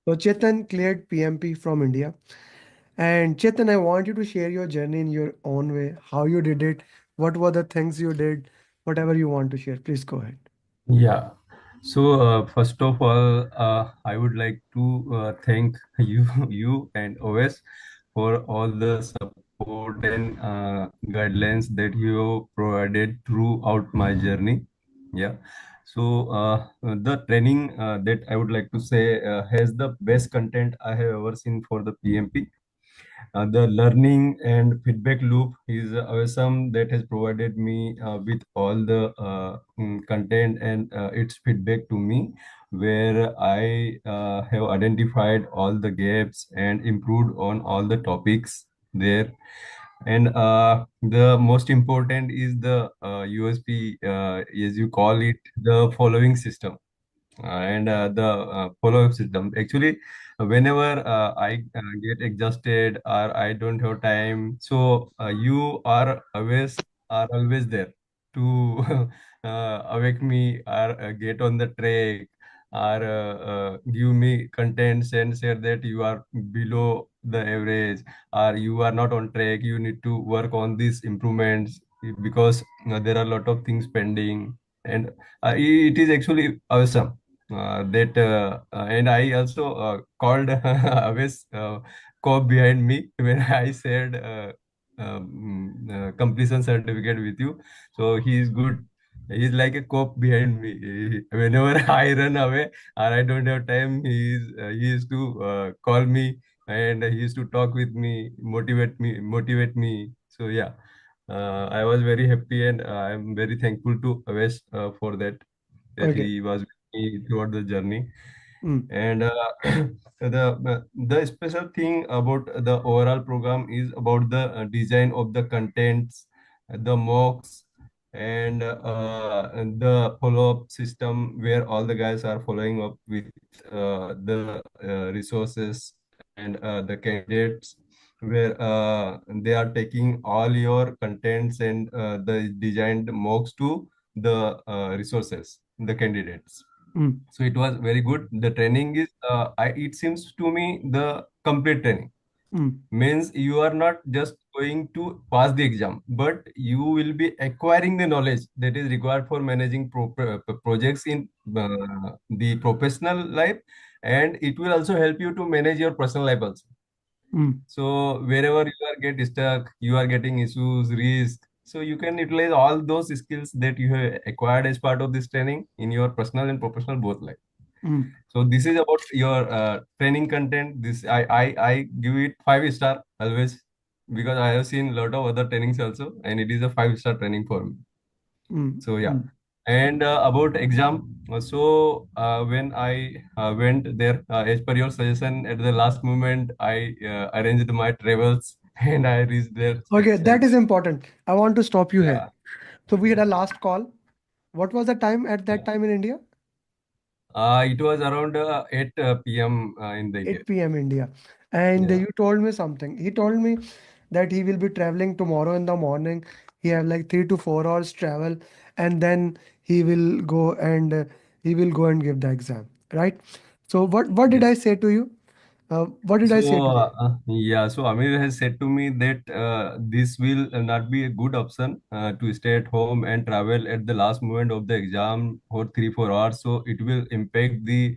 So Chetan cleared PMP from India. And Chetan, I want you to share your journey in your own way, how you did it, what were the things you did, whatever you want to share. Please go ahead. Yeah. So first of all, I would like to thank you and OS for all the support and guidelines that you provided throughout my journey. Yeah. So the training that I would like to say has the best content I have ever seen for the PMP. The learning and feedback loop is awesome that has provided me with all the content and its feedback to me, where I have identified all the gaps and improved on all the topics there. And the most important is the USP, as you call it, the following system and the follow-up system. Actually, whenever I get exhausted or I don't have time, so you are always there to awake me or get on the track or give me contents and say that you are below the average or you are not on track. You need to work on these improvements because there are a lot of things pending, and it is actually awesome that and I also called always cop behind me when I said completion certificate with you. So he is good. He's like a cop behind me. Whenever I run away or I don't have time, he used to call me and he used to talk with me, motivate me. So yeah, I was very happy and I'm very thankful to Aves for that Okay. he was with me throughout the journey. Mm, And the special thing about the overall program is about the design of the contents, the mocks, and the follow-up system where all the guys are following up with the resources and the candidates, where they are taking all your contents and the designed mocks to the resources, the candidates. mm, So it was very good. The training is, it seems to me, the complete training mm, means you are not just going to pass the exam, but you will be acquiring the knowledge that is required for managing projects in the professional life, and it will also help you to manage your personal life also. mm, So wherever you are get stuck, you are getting issues, risk. So you can utilize all those skills that you have acquired as part of this training in your personal and professional both life. mm. So this is about your training content. This I give it 5 star always because I have seen a lot of other trainings also, and it is a 5 star training for me. Mm, So yeah, mm, and about exam. When I went there, as per your suggestion, at the last moment, I arranged my travels and I reached there Okay, that is safely. important. I want to stop you here. Yeah, So we had a last call. What was the time at that yeah. time in India? It was around 8 p.m. In the India. 8 p.m. India. And Yeah. you told me something. He told me that he will be traveling tomorrow in the morning. He have like 3 to 4 hours travel, and then he will go and give the exam. Right? So what did Yes. I say to you? What did I say to you? Yeah, so Amir has said to me that this will not be a good option to stay at home and travel at the last moment of the exam for 3 4 hours. So it will impact the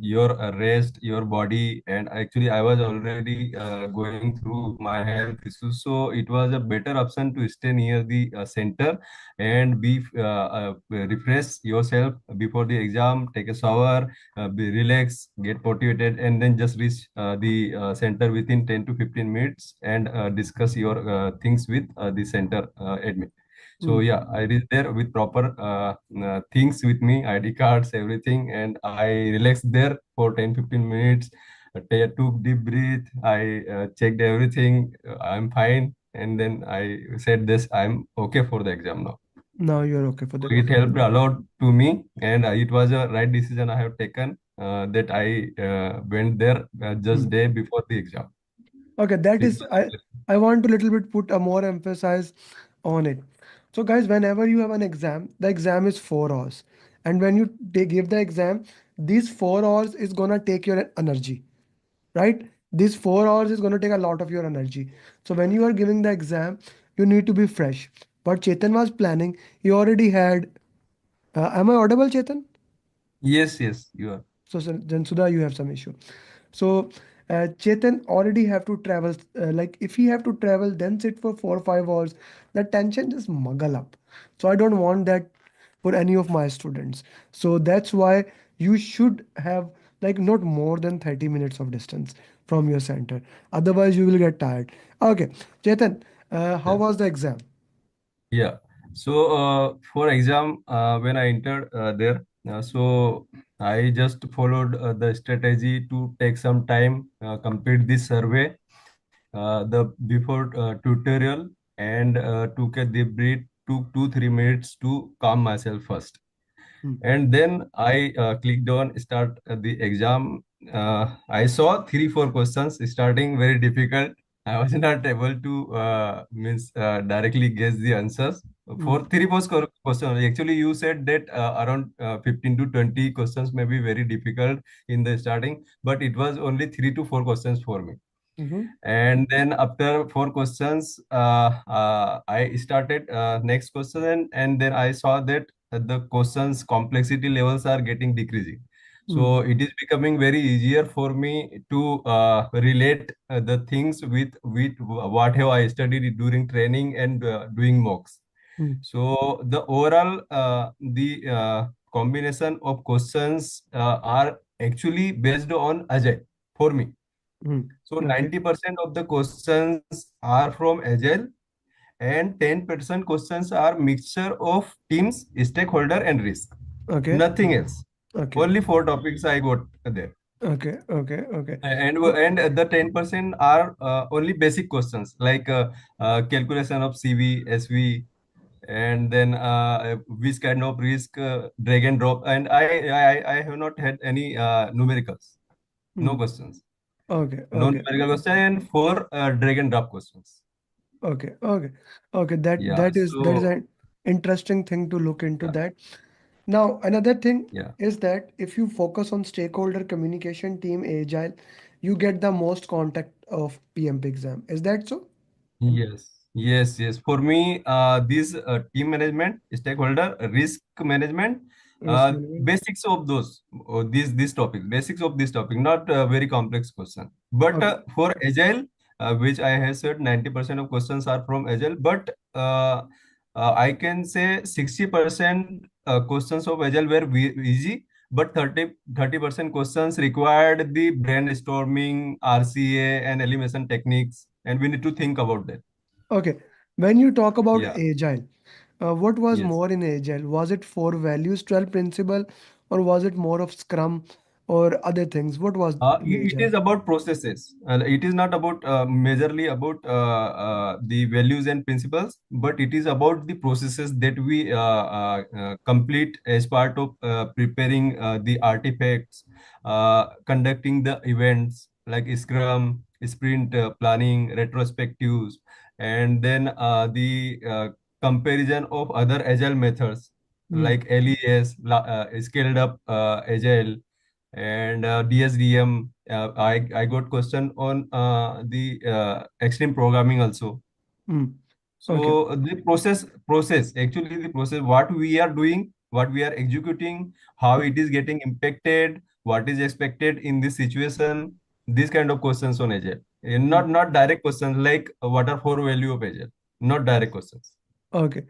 your rest, your body, and actually I was already going through my health issues. So it was a better option to stay near the center and be refresh yourself before the exam, take a shower, be relax, get motivated, and then just reach the center within 10 to 15 minutes and discuss your things with the center admin. So Mm, yeah, I reached there with proper things with me, ID cards, everything, and I relaxed there for 10 15 minutes. Took deep breath. I checked everything. I'm fine, and then I said this. I'm okay for the exam now. now you're okay for that. It helped a lot to me, and it was a right decision I have taken that I went there just Mm. day before the exam. Okay, that So it is was I want to little bit put a more emphasis on it. So guys, whenever you have an exam, the exam is 4 hours. And when you give the exam, these 4 hours is gonna take your energy, right? These 4 hours is gonna take a lot of your energy. So when you are giving the exam, you need to be fresh. But Chetan was planning, he already had. Am I audible, Chetan? Yes, yes, you are. So, then Sudha, you have some issue. So Chetan already have to travel. Like if he have to travel, then sit for 4 or 5 hours. The tension just muggle up. So I don't want that for any of my students. So that's why you should have like not more than 30 minutes of distance from your center. Otherwise, you will get tired. Okay, Chetan, how Yeah. was the exam? Yeah. So for exam, when I entered there, so I just followed the strategy to take some time, complete this survey, the before tutorial, and took a deep breath, took 2 3 minutes to calm myself first. Hmm. And then I clicked on start the exam. I saw 3 4 questions starting very difficult. I was not able to means directly guess the answers Hmm. for 3 4 questions. Actually, you said that around 15 to 20 questions may be very difficult in the starting, but it was only 3 to 4 questions for me. Mm-hmm. And then after 4 questions, I started next question, and then I saw that the questions complexity levels are getting decreasing. Hmm. So it is becoming very easier for me to relate the things with what have I studied during training and doing mocks. Hmm. So the overall the combination of questions are actually based on Ajay for me. Hmm. So Okay. 90% of the questions are from Agile and 10% questions are mixture of teams, stakeholder and risk. Okay. Nothing else. Okay. Only 4 topics I got there. Okay. Okay. Okay. And the 10% are only basic questions like calculation of CV, SV, and then which kind of risk, drag and drop. And I have not had any numericals. No Hmm. questions. Okay, No okay, numerical question and four drag and drop questions. okay, okay, okay. That Yeah. that is So an interesting thing to look into yeah, that. Now, another thing yeah. is that if you focus on stakeholder communication, team agile, you get the most contact of PMP exam. Is that so? Yes, yes, yes. For me, this team management, stakeholder, risk management, Risk management. basics of those, these topics, basics of this topic, not a very complex question. But Okay. for agile, which I have said, 90% of questions are from agile. But I can say 60% questions of agile were easy, but 30% questions required the brainstorming, RCA, and elimination techniques, and we need to think about that. Okay. When you talk about Yeah. agile, what was Yes. more in agile? Was it four values, 12 principle, or was it more of Scrum or other things? What was in It agile? is about processes. It is not about majorly about the values and principles, but it is about the processes that we complete as part of preparing the artifacts, conducting the events like Scrum, sprint planning, retrospectives, and then the comparison of other agile methods Hmm. like LES, scaled up agile, and DSDM. I got question on the extreme programming also. Hmm. Okay. So the process actually the process what we are doing, what we are executing, how Hmm. it is getting impacted, what is expected in this situation. These kind of questions on Agile. And Hmm. not direct questions like what are four value of Agile. Not direct questions. Okay.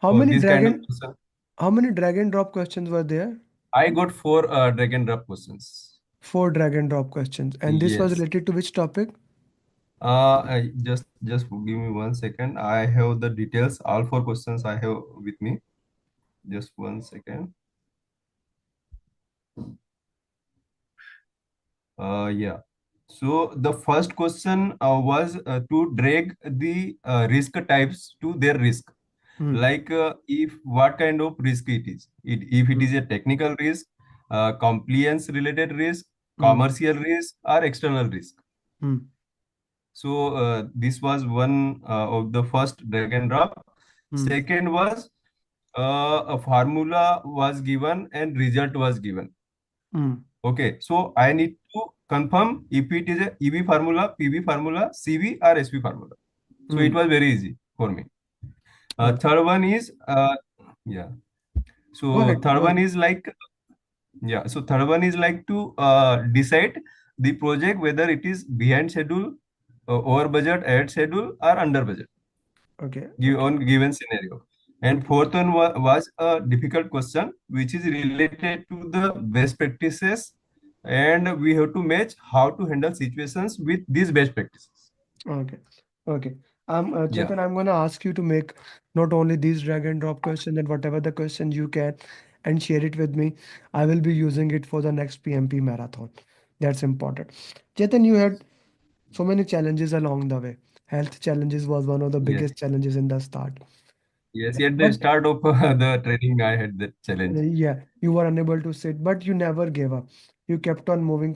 How So many this kind of dragon question. how many drag and drop questions were there? I got four drag and drop questions. Four drag and drop questions. And this was Yes. related to which topic? Just give me 1 second. I have the details. All 4 questions I have with me. Just 1 second. Yeah. So the first question was to drag the risk types to their risk. Hmm. Like if what kind of risk it is. If it Hmm. is a technical risk, compliance related risk, Hmm. commercial risk, or external risk. Hmm. So this was one of the first drag and drop. Hmm. Second was a formula was given and result was given. Mm. Okay, so I need to confirm if it is a EV formula, PV formula, CV or SV formula. So it Mm. was very easy for me. Okay. Third one is yeah. Go So ahead. third Go one ahead. is like yeah. So third one is like to decide the project whether it is behind schedule, over budget, ahead schedule, or under budget Okay. give Okay. on given scenario. And Okay. fourth one was a difficult question, which is related to the best practices, and we have to match how to handle situations with these best practices. Okay. Okay. Yeah. Chetan, I'm gonna ask you to make not only these drag and drop questions and whatever the question you can and share it with me. I will be using it for the next PMP marathon. That's important. Chetan, you had so many challenges along the way. Health challenges was one of the Yes. biggest challenges in the start. Yes. At the But start of the training, I had that challenge. yeah, you were unable to sit, but you never gave up. You kept on moving,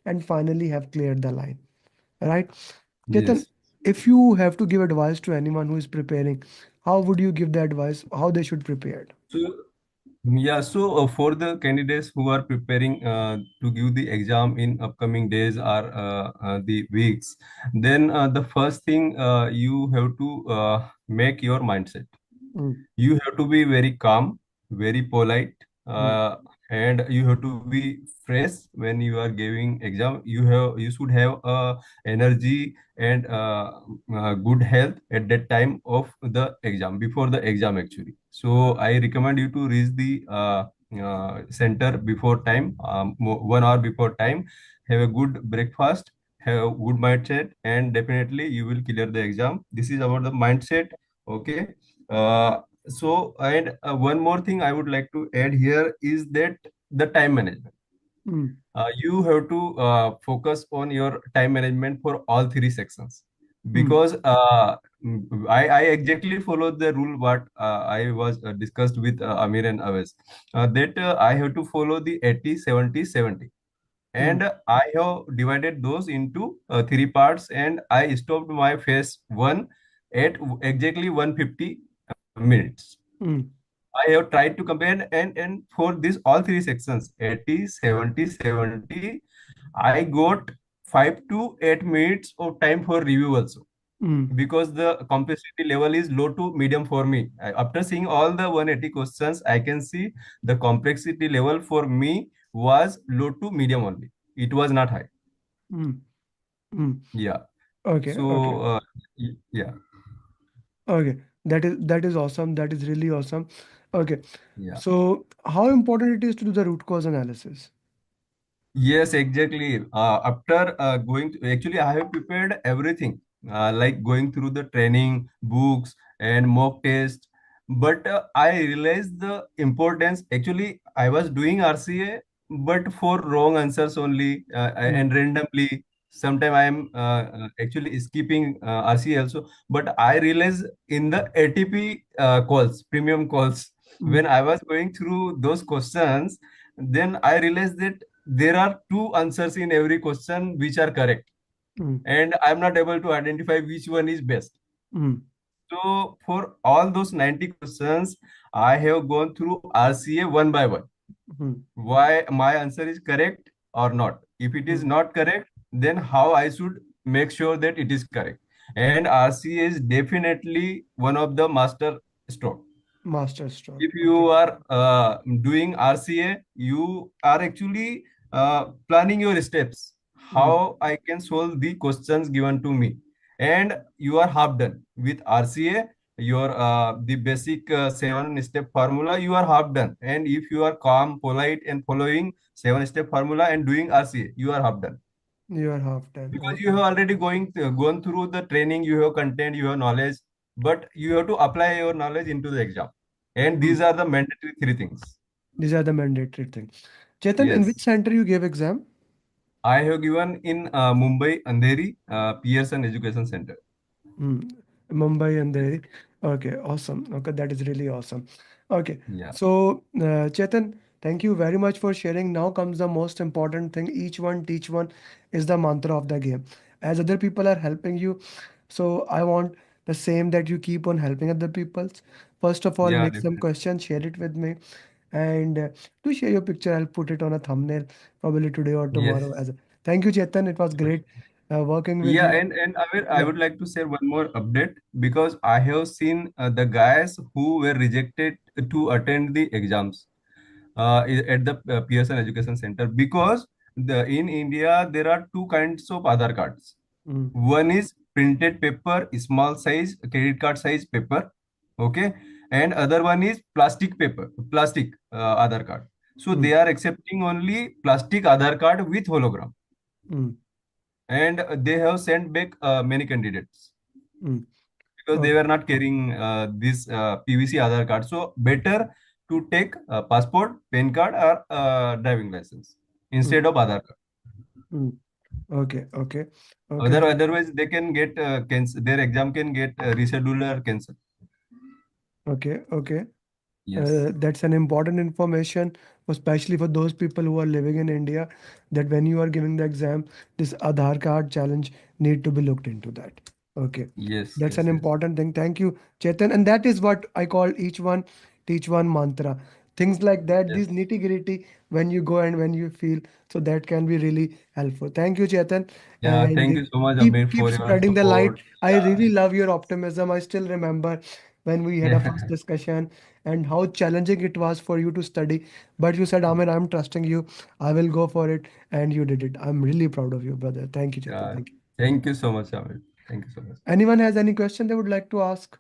and finally have cleared the line. Right? Chetan, Yes. if you have to give advice to anyone who is preparing, how would you give the advice? How they should prepare? So yeah, so for the candidates who are preparing to give the exam in upcoming days or the weeks, then the first thing you have to make your mindset. Mm, You have to be very calm, very polite, mm, and you have to be fresh when you are giving exam. You should have energy and good health at that time of the exam, before the exam actually. So I recommend you to reach the center before time, 1 hour before time. Have a good breakfast, have a good mindset, and definitely you will clear the exam. This is about the mindset. Okay. So, and one more thing I would like to add here is that the time management. mm, You have to focus on your time management for all three sections, mm, because I exactly followed the rule what I was discussed with Amir and Aves, that I have to follow the 80, 70, 70. mm, And I have divided those into three parts, and I stopped my phase one at exactly 150 minutes. mm, I have tried to compare, and for this all three sections, 80, 70, 70, I got 5 to 8 minutes of time for review also, mm, because the complexity level is low to medium for me. After seeing all the 180 questions, I can see the complexity level for me was low to medium only. It was not high. mm, mm. Yeah. Okay, okay, So, yeah, okay. That is awesome. That is really awesome. Okay. yeah. So, how important it is to do the root cause analysis? Yes, exactly. After going to, actually, I have prepared everything, like going through the training, books, and mock test. But I realized the importance. Actually, I was doing RCA, but for wrong answers only, Mm, and randomly. Sometimes I am actually skipping RCA also. But I realized in the ATP calls, premium calls, when mm, I was going through those questions, then I realized that there are two answers in every question which are correct, mm, and I'm not able to identify which one is best. mm, So for all those 90 questions, I have gone through RCA one by one, mm, why my answer is correct or not. If it is mm. not correct, then how I should make sure that it is correct. And RCA is definitely one of the master stroke. Master stroke. If you Okay. are doing RCA, you are actually planning your steps, Mm, how I can solve the questions given to me, and you are half done with RCA. Your the basic seven-step formula, you are half done. And if you are calm, polite, and following seven-step formula and doing RCA, you are half done, you are half done. because you Okay. have already gone through the training. You have content, you have knowledge, but you have to apply your knowledge into the exam, and Mm. these are the mandatory three things. These are the mandatory things. Chetan, in which Yes, center you gave exam? I have given in Mumbai Andheri Pearson Education Center. Hmm. Mumbai and Delhi. Okay, awesome. Okay, that is really awesome. Okay, Yeah, so Chetan, thank you very much for sharing. Now comes the most important thing. Each one, teach one is the mantra of the game. As other people are helping you, so I want the same that you keep on helping other people's. First of all, yeah, make some definitely. questions, share it with me. And do share your picture. I'll put it on a thumbnail probably today or tomorrow. Yes. As a thank you, Chetan. It was great working with Yeah, you. and I Yeah. would like to share one more update because I have seen the guys who were rejected to attend the exams at the Pearson Education Center because in India there are two kinds of Aadhar cards. Mm, One is printed paper, small size, credit card size paper, okay, and other one is plastic paper, plastic Aadhar card. So mm, they are accepting only plastic Aadhar card with hologram, mm, and they have sent back many candidates mm. because they Okay. were not carrying this PVC Aadhar card. So better to take passport, PAN card, or driving license Mm, instead of Aadhar card. mm. Okay. Okay. Okay. Otherwise, they can get cancel. Their exam can get rescheduled or cancelled. Okay. Okay. Yes. That's an important information, especially for those people who are living in India, that when you are giving the exam, this Aadhaar card challenge need to be looked into that. Okay, Yes. that's an Yes. Yes. important thing. Thank you, Chetan. And that is what I call each one teach one mantra. Things like that, these Yes. nitty gritty, when you go and when you feel, so that can be really helpful. Thank you, Chetan, Yeah. Thank and you so much, keep Amir, keep for your spreading the light. support. I Yeah. really love your optimism. I still remember when we had a first Yeah. discussion and how challenging it was for you to study. But you said, Amin, I'm trusting you. I will go for it. And you did it. I'm really proud of you, brother. Thank you, Chetan. Yeah. Thank you. Thank you so much, Amir. Thank you so much. Anyone has any question they would like to ask?